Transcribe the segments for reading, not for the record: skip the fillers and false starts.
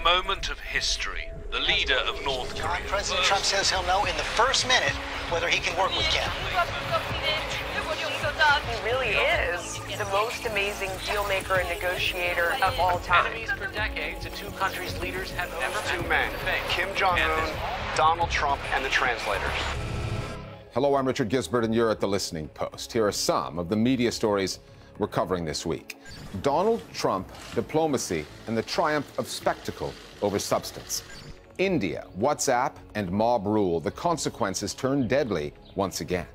moment of history. The leader of North Korea. President Trump says he'll know in the first minute whether he can work with Kim. He really is the most amazing deal-maker and negotiator of all time. Enemies for decades, the two countries' leaders have never Two men, Kim Jong-un, Donald Trump, and the translators. Hello, I'm Richard Gisbert, and you're at The Listening Post. Here are some of the media stories we're covering this week. Donald Trump, diplomacy, and the triumph of spectacle over substance. India, WhatsApp, and mob rule. The consequences turn deadly once again.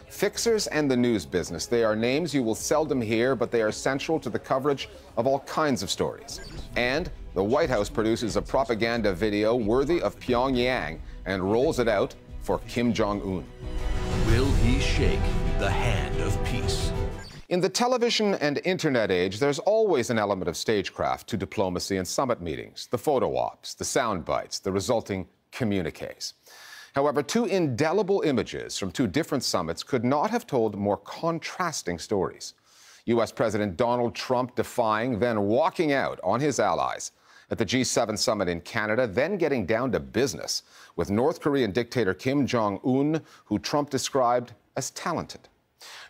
Fixers and the news business. They are names you will seldom hear, but they are central to the coverage of all kinds of stories. And the White House produces a propaganda video worthy of Pyongyang and rolls it out for Kim Jong-un. Will he shake the hand of peace? In the television and internet age, there's always an element of stagecraft to diplomacy and summit meetings, the photo ops, the sound bites, the resulting communiques. However, two indelible images from two different summits could not have told more contrasting stories. U.S. President Donald Trump defying, then walking out on his allies at the G7 summit in Canada, then getting down to business with North Korean dictator Kim Jong-un, who Trump described as talented.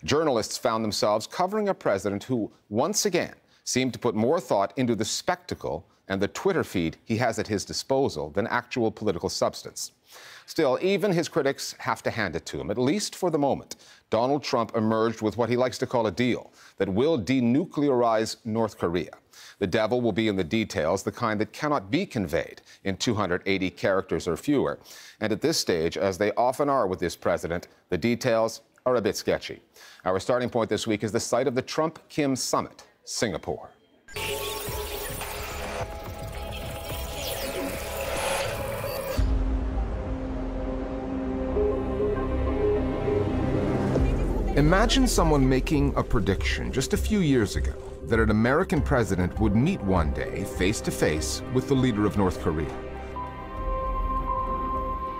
Journalists found themselves covering a president who, once again, seemed to put more thought into the spectacle and the Twitter feed he has at his disposal than actual political substance. Still, even his critics have to hand it to him. At least for the moment, Donald Trump emerged with what he likes to call a deal that will denuclearize North Korea. The devil will be in the details, the kind that cannot be conveyed in 280 characters or fewer. And at this stage, as they often are with this president, the details are a bit sketchy. Our starting point this week is the site of the Trump-Kim summit, Singapore. Imagine someone making a prediction just a few years ago that an American president would meet one day face-to-face with the leader of North Korea.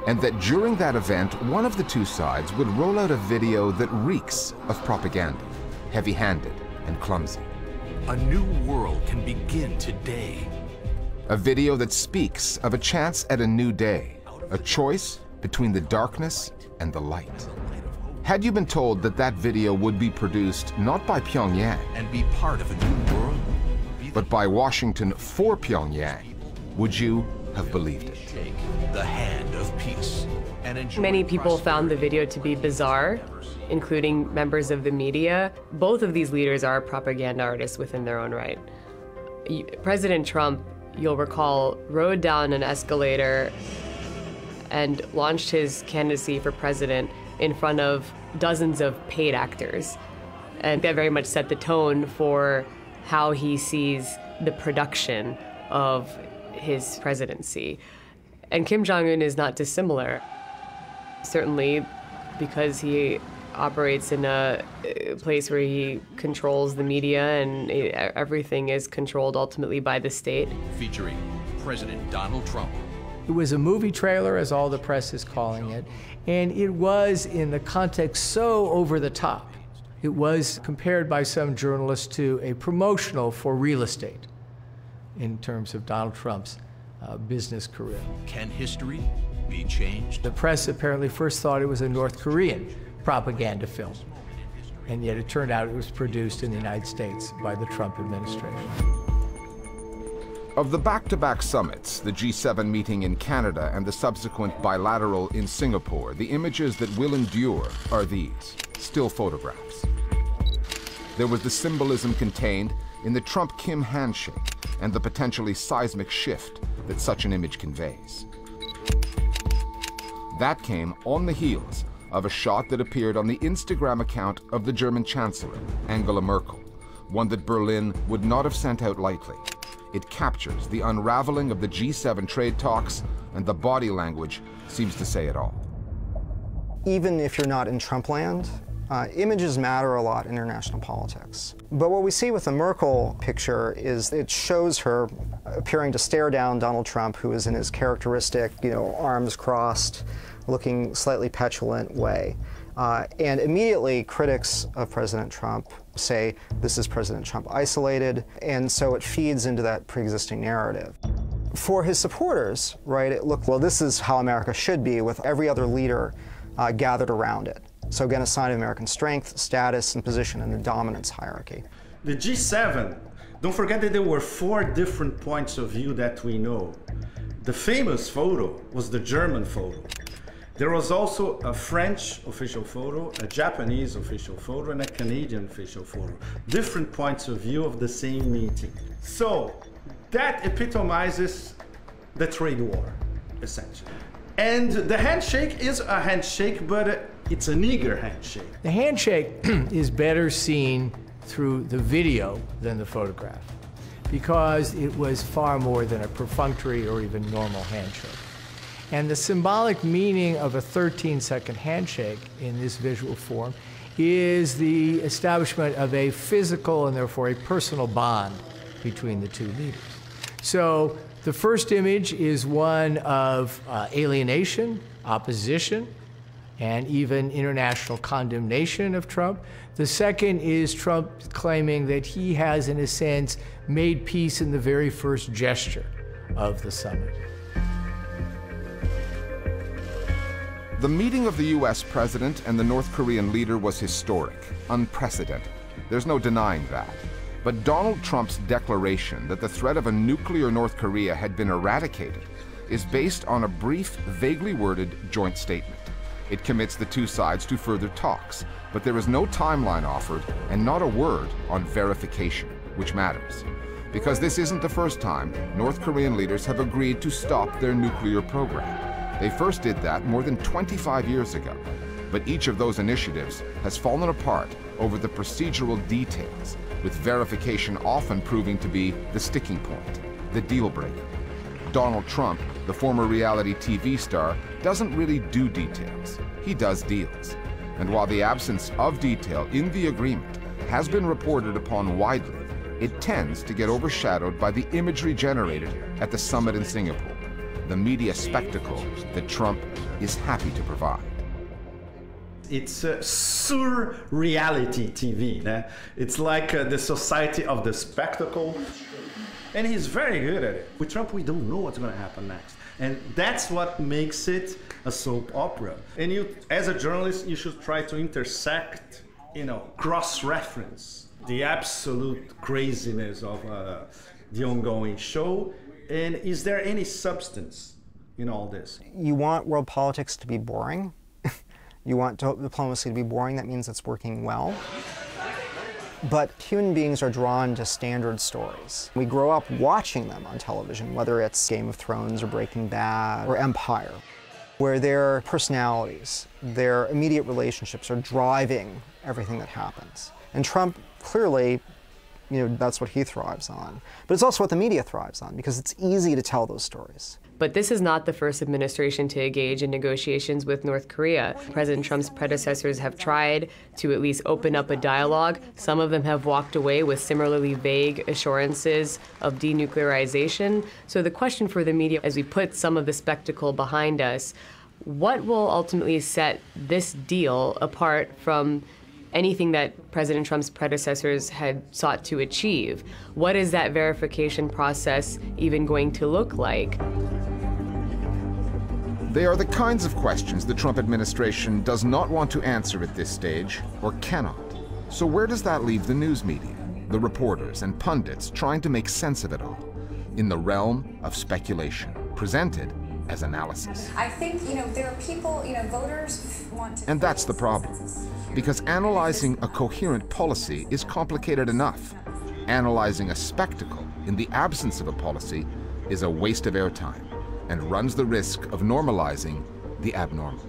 And that during that event, one of the two sides would roll out a video that reeks of propaganda, heavy-handed and clumsy. A new world can begin today. A video that speaks of a chance at a new day, a choice between the darkness and the light. Had you been told that that video would be produced not by Pyongyang And be part of a new world. but by Washington for Pyongyang, would you have believed it? Shake the hand of peace. And enjoy Many people found the video to be bizarre, including members of the media. Both of these leaders are propaganda artists within their own right. President Trump, you'll recall, rode down an escalator and launched his candidacy for president in front of dozens of paid actors. And that very much set the tone for how he sees the production of his presidency. And Kim Jong-un is not dissimilar, certainly because he operates in a place where he controls the media and everything is controlled ultimately by the state. Featuring President Donald Trump. It was a movie trailer, as all the press is calling it, and it was, in the context, so over the top. It was compared by some journalists to a promotional for real estate in terms of Donald Trump's business career. Can history be changed? The press apparently first thought it was a North Korean propaganda film, and yet it turned out it was produced in the United States by the Trump administration. Of the back-to-back summits, the G7 meeting in Canada and the subsequent bilateral in Singapore, the images that will endure are these, still photographs. There was the symbolism contained in the Trump-Kim handshake and the potentially seismic shift that such an image conveys. That came on the heels of a shot that appeared on the Instagram account of the German Chancellor, Angela Merkel, one that Berlin would not have sent out lightly. It captures the unraveling of the G7 trade talks, and the body language seems to say it all. Even if you're not in Trump land, images matter a lot in international politics. But what we see with the Merkel picture is it shows her appearing to stare down Donald Trump, who is in his characteristic, arms crossed, looking slightly petulant way. And immediately, critics of President Trump say this is President Trump isolated, and so it feeds into that pre-existing narrative. For his supporters, right, it looked, well, this is how America should be, with every other leader gathered around it. So again, a sign of American strength, status, and position in the dominance hierarchy. The G7, don't forget that there were 4 different points of view that we know. The famous photo was the German photo. There was also a French official photo, a Japanese official photo, and a Canadian official photo. Different points of view of the same meeting. So that epitomizes the trade war, essentially. And the handshake is a handshake, but it's a nigger handshake. The handshake is better seen through the video than the photograph, because it was far more than a perfunctory or even normal handshake. And the symbolic meaning of a 13-second handshake in this visual form is the establishment of a physical and therefore a personal bond between the two leaders. So the first image is one of alienation, opposition, and even international condemnation of Trump. The second is Trump claiming that he has, in a sense, made peace in the very first gesture of the summit. The meeting of the U.S. president and the North Korean leader was historic, unprecedented. There's no denying that. But Donald Trump's declaration that the threat of a nuclear North Korea had been eradicated is based on a brief, vaguely worded joint statement. It commits the two sides to further talks, but there is no timeline offered and not a word on verification, which matters. Because this isn't the first time North Korean leaders have agreed to stop their nuclear program. They first did that more than 25 years ago, but each of those initiatives has fallen apart over the procedural details, with verification often proving to be the sticking point, the deal breaker. Donald Trump, the former reality TV star, doesn't really do details. He does deals. And while the absence of detail in the agreement has been reported upon widely, it tends to get overshadowed by the imagery generated at the summit in Singapore, the media spectacle that Trump is happy to provide. It's surreality TV. It's like the society of the spectacle. And he's very good at it. With Trump, we don't know what's going to happen next. And that's what makes it a soap opera. And you, as a journalist, you should try to intersect, cross-reference the absolute craziness of the ongoing show. And is there any substance in all this? You want world politics to be boring. You want diplomacy to be boring. That means it's working well. But human beings are drawn to standard stories. We grow up watching them on television, whether it's Game of Thrones or Breaking Bad or Empire, where their personalities, their immediate relationships are driving everything that happens. And Trump, clearly, that's what he thrives on. But it's also what the media thrives on, because it's easy to tell those stories. But this is not the first administration to engage in negotiations with North Korea. President Trump's predecessors have tried to at least open up a dialogue. Some of them have walked away with similarly vague assurances of denuclearization. So the question for the media, as we put some of the spectacle behind us, what will ultimately set this deal apart from anything that President Trump's predecessors had sought to achieve? What is that verification process even going to look like? They are the kinds of questions the Trump administration does not want to answer at this stage, or cannot. So where does that leave the news media, the reporters and pundits trying to make sense of it all? In the realm of speculation, presented as analysis. I think, there are people, voters want to... And that's the problem. Because analyzing a coherent policy is complicated enough. Analyzing a spectacle in the absence of a policy is a waste of airtime and runs the risk of normalizing the abnormal.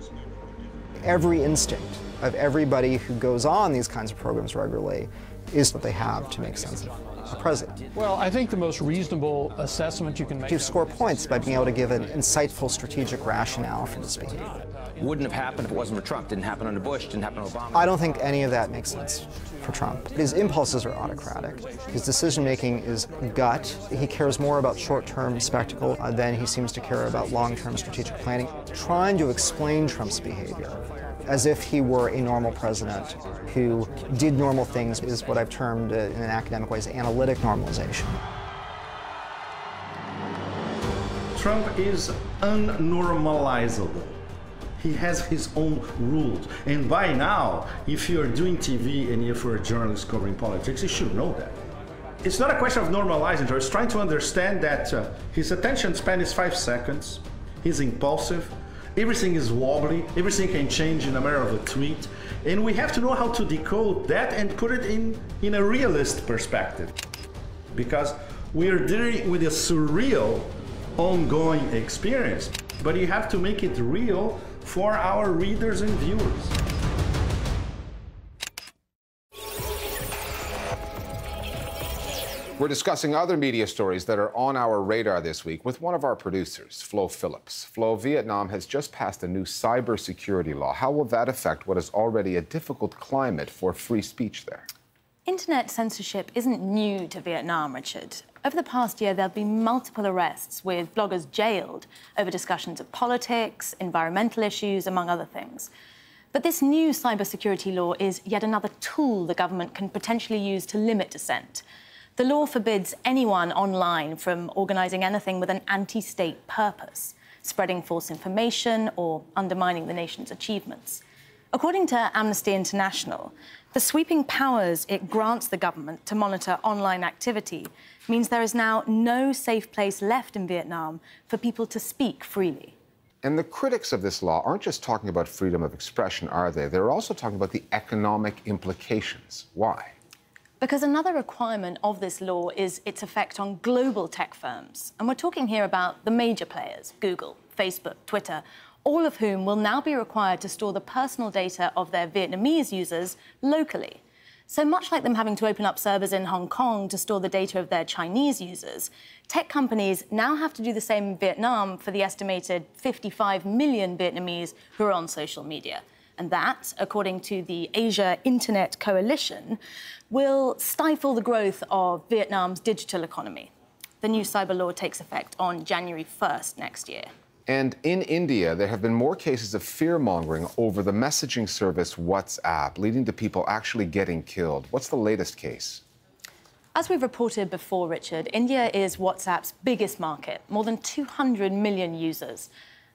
Every instinct of everybody who goes on these kinds of programs regularly is what they have to make sense of a president. Well, I think the most reasonable assessment you can make... You score points by being able to give an insightful strategic rationale for this behavior. Wouldn't have happened if it wasn't for Trump. Didn't happen under Bush, didn't happen under Obama. I don't think any of that makes sense for Trump. His impulses are autocratic. His decision-making is gut. He cares more about short-term spectacle than he seems to care about long-term strategic planning. Trying to explain Trump's behavior as if he were a normal president who did normal things is what I've termed in an academic way as analytic normalization. Trump is unnormalizable. He has his own rules. And by now, if you're doing TV and if you're a journalist covering politics, you should know that. It's not a question of normalizing her. It's trying to understand that his attention span is 5 seconds. He's impulsive. Everything is wobbly. Everything can change in a matter of a tweet. And we have to know how to decode that and put it in a realist perspective. Because we are dealing with a surreal, ongoing experience. But you have to make it real for our readers and viewers. We're discussing other media stories that are on our radar this week with one of our producers, Flo Phillips. Flo, Vietnam has just passed a new cybersecurity law. How will that affect what is already a difficult climate for free speech there? Internet censorship isn't new to Vietnam, Richard. Over the past year, there have been multiple arrests with bloggers jailed over discussions of politics, environmental issues, among other things. But this new cybersecurity law is yet another tool the government can potentially use to limit dissent. The law forbids anyone online from organising anything with an anti-state purpose, spreading false information or undermining the nation's achievements. According to Amnesty International, the sweeping powers it grants the government to monitor online activity means there is now no safe place left in Vietnam for people to speak freely. And the critics of this law aren't just talking about freedom of expression, are they? They're also talking about the economic implications. Why? Because another requirement of this law is its effect on global tech firms. And we're talking here about the major players, Google, Facebook, Twitter, all of whom will now be required to store the personal data of their Vietnamese users locally. So much like them having to open up servers in Hong Kong to store the data of their Chinese users, tech companies now have to do the same in Vietnam for the estimated 55 million Vietnamese who are on social media. And that, according to the Asia Internet Coalition, will stifle the growth of Vietnam's digital economy. The new cyber law takes effect on January 1st next year. And in India, there have been more cases of fear-mongering over the messaging service WhatsApp, leading to people actually getting killed. What's the latest case? As we've reported before, Richard, India is WhatsApp's biggest market, more than 200 million users.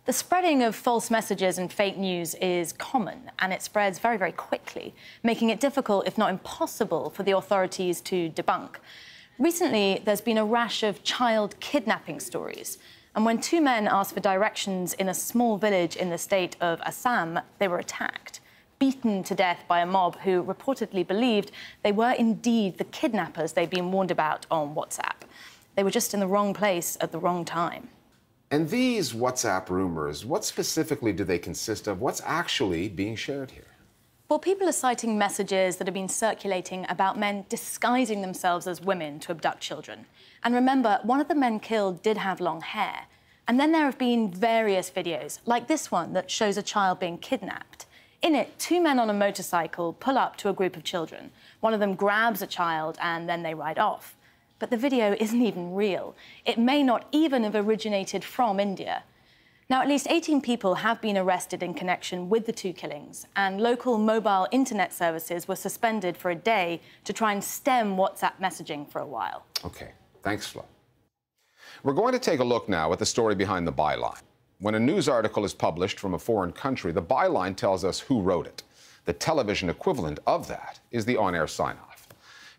The spreading of false messages and fake news is common, and it spreads very, very quickly, making it difficult, if not impossible, for the authorities to debunk. Recently, there's been a rash of child kidnapping stories. And when 2 men asked for directions in a small village in the state of Assam, they were attacked, beaten to death by a mob who reportedly believed they were indeed the kidnappers they'd been warned about on WhatsApp. They were just in the wrong place at the wrong time. And these WhatsApp rumors, what specifically do they consist of? What's actually being shared here? Well, people are citing messages that have been circulating about men disguising themselves as women to abduct children. And remember, one of the men killed did have long hair. And then there have been various videos, like this one that shows a child being kidnapped. In it, 2 men on a motorcycle pull up to a group of children. One of them grabs a child and then they ride off. But the video isn't even real. It may not even have originated from India. Now, at least 18 people have been arrested in connection with the 2 killings, and local mobile internet services were suspended for a day to try and stem WhatsApp messaging for a while. Okay, thanks, Flo. We're going to take a look now at the story behind the byline. When a news article is published from a foreign country, the byline tells us who wrote it. The television equivalent of that is the on-air sign-off.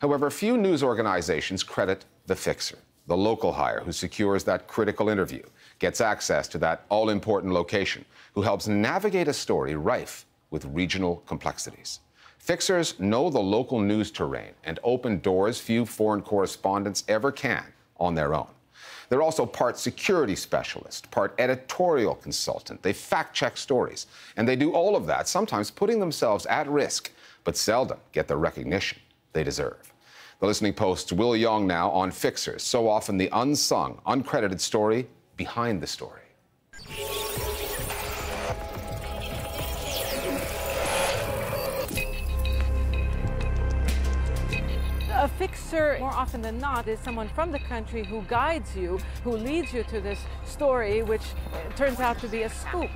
However, few news organizations credit the fixer, the local hire who secures that critical interview, gets access to that all-important location, who helps navigate a story rife with regional complexities. Fixers know the local news terrain and open doors few foreign correspondents ever can on their own. They're also part security specialist, part editorial consultant. They fact-check stories, and they do all of that, sometimes putting themselves at risk, but seldom get the recognition they deserve. The Listening Post's Will Young now on Fixers, so often the unsung, uncredited story behind the story. A fixer, more often than not, is someone from the country who guides you, who leads you to this story, which turns out to be a scoop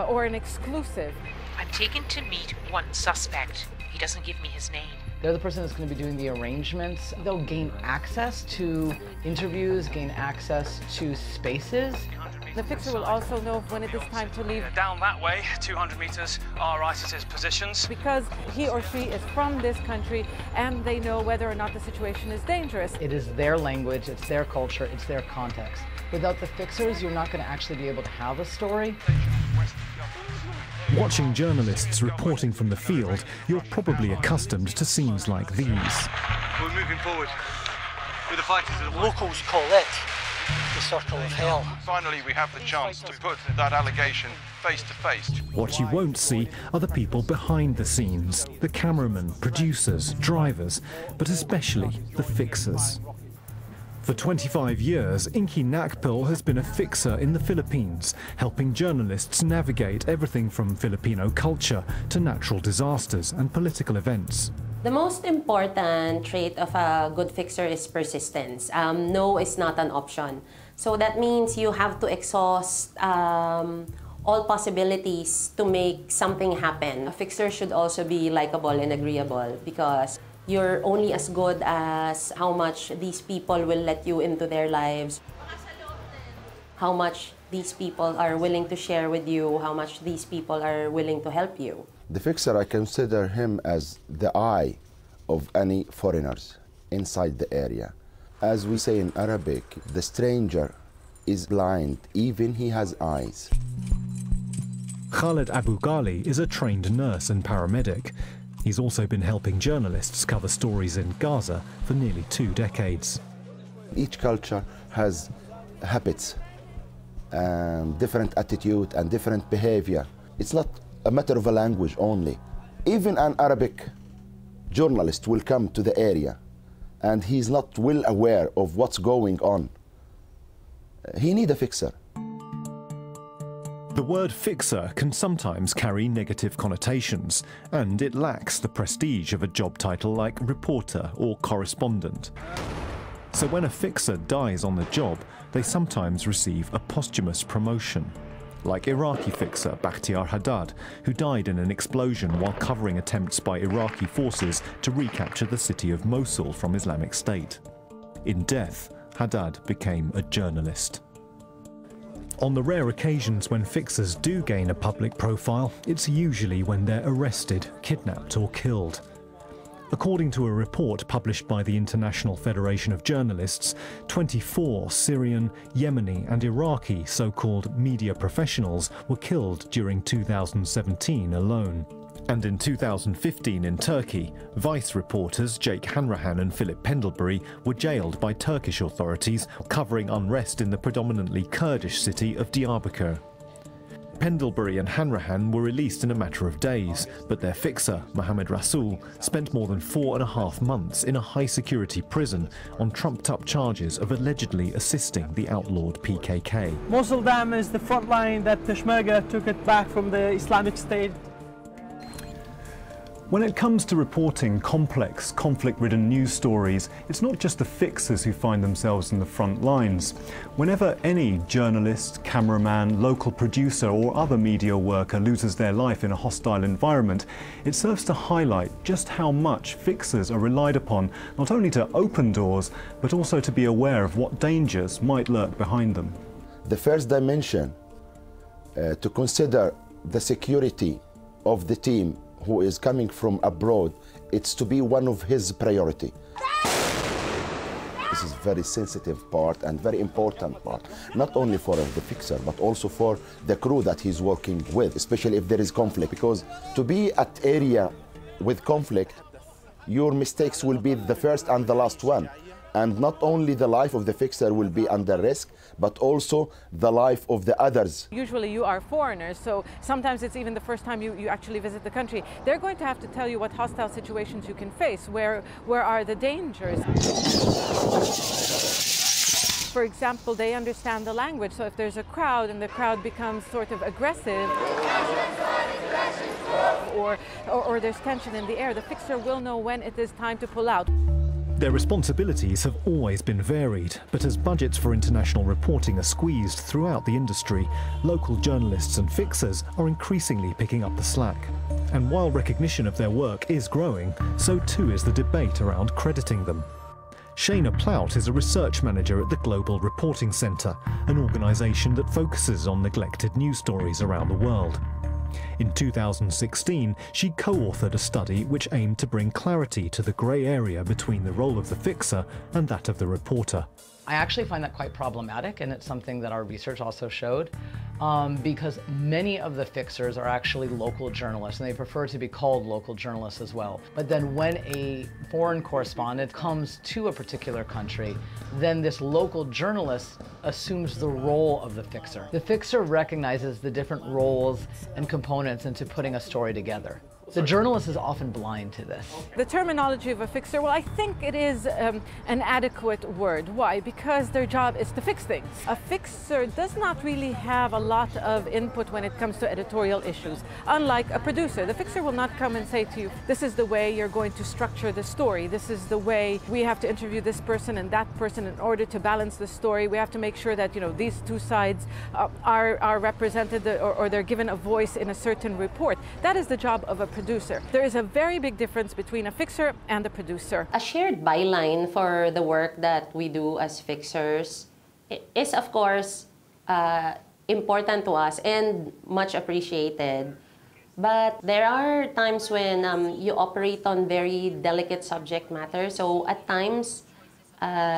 or an exclusive. I'm taken to meet one suspect. He doesn't give me his name. They're the person that's going to be doing the arrangements. They'll gain access to interviews, gain access to spaces. The fixer will also know when it is time to leave. Down that way, 200 meters, are ISIS's positions. Because he or she is from this country and they know whether or not the situation is dangerous. It is their language, it's their culture, it's their context. Without the fixers, you're not going to actually be able to have a story. Watching journalists reporting from the field, you're probably accustomed to scenes like these. We're moving forward with the fighters. Locals call it the circle of hell. Finally, we have the chance to put that allegation face to face. What you won't see are the people behind the scenes, the cameramen, producers, drivers, but especially the fixers. For 25 years, Inky Nakpil has been a fixer in the Philippines, helping journalists navigate everything from Filipino culture to natural disasters and political events. The most important trait of a good fixer is persistence. No is not an option. So that means you have to exhaust all possibilities to make something happen. A fixer should also be likable and agreeable because you're only as good as how much these people will let you into their lives, how much these people are willing to share with you, how much these people are willing to help you. The fixer, I consider him as the eye of any foreigners inside the area. As we say in Arabic, the stranger is blind, even he has eyes. Khaled Abu Ghali is a trained nurse and paramedic. He's also been helping journalists cover stories in Gaza for nearly 2 decades. Each culture has habits and different attitude and different behavior. It's not a matter of a language only. Even an Arabic journalist will come to the area and he's not well aware of what's going on. He needs a fixer. The word fixer can sometimes carry negative connotations, and it lacks the prestige of a job title like reporter or correspondent. So when a fixer dies on the job, they sometimes receive a posthumous promotion, like Iraqi fixer Bakhtiar Haddad, who died in an explosion while covering attempts by Iraqi forces to recapture the city of Mosul from Islamic State. In death, Haddad became a journalist. On the rare occasions when fixers do gain a public profile, it's usually when they're arrested, kidnapped or killed. According to a report published by the International Federation of Journalists, 24 Syrian, Yemeni and Iraqi so-called media professionals were killed during 2017 alone. And in 2015 in Turkey, Vice reporters Jake Hanrahan and Philip Pendlebury were jailed by Turkish authorities covering unrest in the predominantly Kurdish city of Diyarbakir. Pendlebury and Hanrahan were released in a matter of days, but their fixer, Mohammed Rasool, spent more than 4.5 months in a high-security prison on trumped-up charges of allegedly assisting the outlawed PKK. Mosul Dam is the front line that Peshmerga took it back from the Islamic State. When it comes to reporting complex, conflict-ridden news stories, it's not just the fixers who find themselves in the front lines. Whenever any journalist, cameraman, local producer or other media worker loses their life in a hostile environment, it serves to highlight just how much fixers are relied upon, not only to open doors, but also to be aware of what dangers might lurk behind them. The first dimension to consider the security of the team who is coming from abroad, it's to be one of his priority. This is very sensitive part and very important part, not only for the fixer, but also for the crew that he's working with, especially if there is conflict, because to be at area with conflict, your mistakes will be the first and the last one. And not only the life of the fixer will be under risk, but also the life of the others. Usually you are foreigners, so sometimes it's even the first time you actually visit the country. They're going to have to tell you what hostile situations you can face, where are the dangers. For example, they understand the language, so if there's a crowd and the crowd becomes sort of aggressive, or there's tension in the air, the fixer will know when it is time to pull out. Their responsibilities have always been varied, but as budgets for international reporting are squeezed throughout the industry, local journalists and fixers are increasingly picking up the slack. And while recognition of their work is growing, so too is the debate around crediting them. Shana Plout is a research manager at the Global Reporting Centre, an organisation that focuses on neglected news stories around the world. In 2016, she co-authored a study which aimed to bring clarity to the grey area between the role of the fixer and that of the reporter. I actually find that quite problematic, and it's something that our research also showed, because many of the fixers are actually local journalists, and they prefer to be called local journalists as well. But then when a foreign correspondent comes to a particular country, then this local journalist assumes the role of the fixer. The fixer recognizes the different roles and components into putting a story together. The journalist is often blind to this. The terminology of a fixer, well, I think it is an adequate word. Why? Because their job is to fix things. A fixer does not really have a lot of input when it comes to editorial issues. Unlike a producer, the fixer will not come and say to you, this is the way you're going to structure the story. This is the way we have to interview this person and that person in order to balance the story. We have to make sure that, you know, these two sides are represented or they're given a voice in a certain report. That is the job of a producer. There is a very big difference between a fixer and a producer. A shared byline for the work that we do as fixers is, of course, important to us and much appreciated. But there are times when you operate on very delicate subject matter. So at times,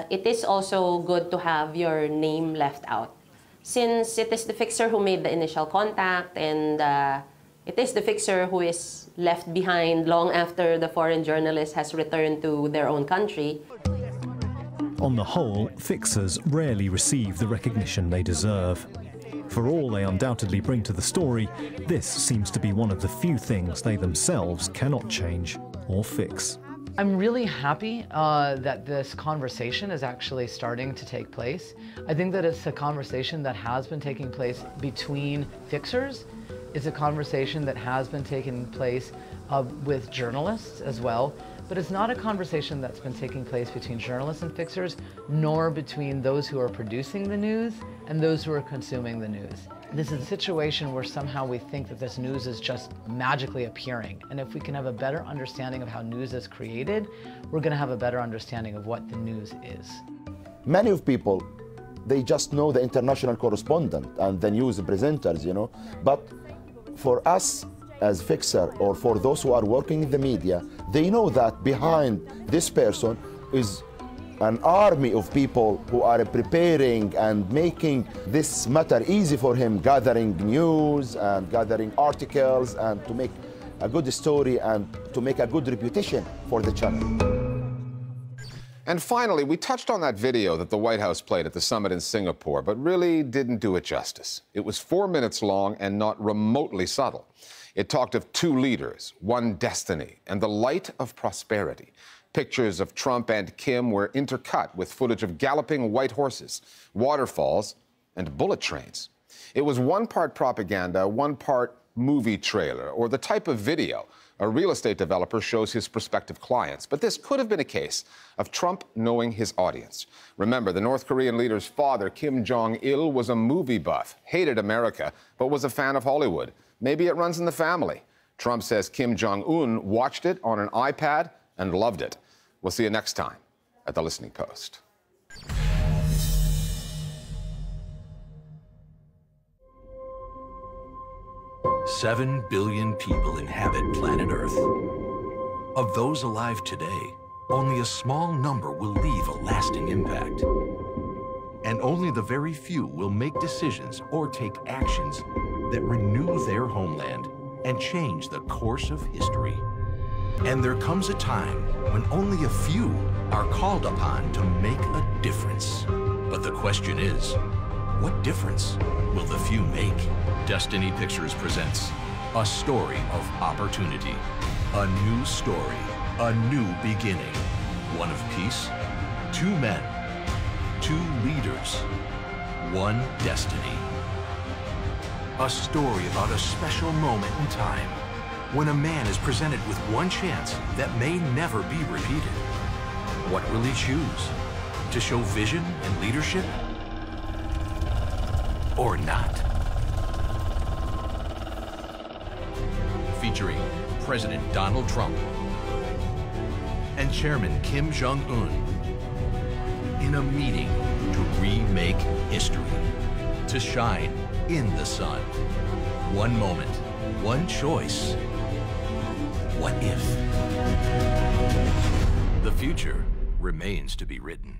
it is also good to have your name left out. Since it is the fixer who made the initial contact and it is the fixer who is left behind long after the foreign journalist has returned to their own country. On the whole, fixers rarely receive the recognition they deserve. For all they undoubtedly bring to the story, this seems to be one of the few things they themselves cannot change or fix. I'm really happy that this conversation is actually starting to take place. I think that it's a conversation that has been taking place between fixers. It's a conversation that has been taking place with journalists as well, but it's not a conversation that's been taking place between journalists and fixers, nor between those who are producing the news and those who are consuming the news. This is a situation where somehow we think that this news is just magically appearing, and if we can have a better understanding of how news is created, we're going to have a better understanding of what the news is. Many of people, they just know the international correspondent and the news presenters, you know, but for us as fixer or for those who are working in the media, they know that behind this person is an army of people who are preparing and making this matter easy for him, gathering news and gathering articles and to make a good story and to make a good reputation for the channel. And finally, we touched on that video that the White House played at the summit in Singapore, but really didn't do it justice. It was 4 minutes long and not remotely subtle. It talked of two leaders, one destiny, and the light of prosperity. Pictures of Trump and Kim were intercut with footage of galloping white horses, waterfalls, and bullet trains. It was one part propaganda, one part movie trailer, or the type of video a real estate developer shows his prospective clients. But this could have been a case of Trump knowing his audience. Remember, the North Korean leader's father, Kim Jong-un, was a movie buff, hated America, but was a fan of Hollywood. Maybe it runs in the family. Trump says Kim Jong-un watched it on an iPad and loved it. We'll see you next time at The Listening Post. "7 billion people inhabit planet Earth. Of those alive today, only a small number will leave a lasting impact. And only the very few will make decisions or take actions that renew their homeland and change the course of history. And there comes a time when only a few are called upon to make a difference. But the question is, what difference will the few make?" Destiny Pictures presents a story of opportunity, a new story, a new beginning, one of peace, 2 men, 2 leaders, 1 destiny. A story about a special moment in time when a man is presented with one chance that may never be repeated. What will he choose? To show vision and leadership? Or not? featuring President Donald Trump and Chairman Kim Jong-un in a meeting to remake history, to shine in the sun. One moment, one choice. What if? The future remains to be written.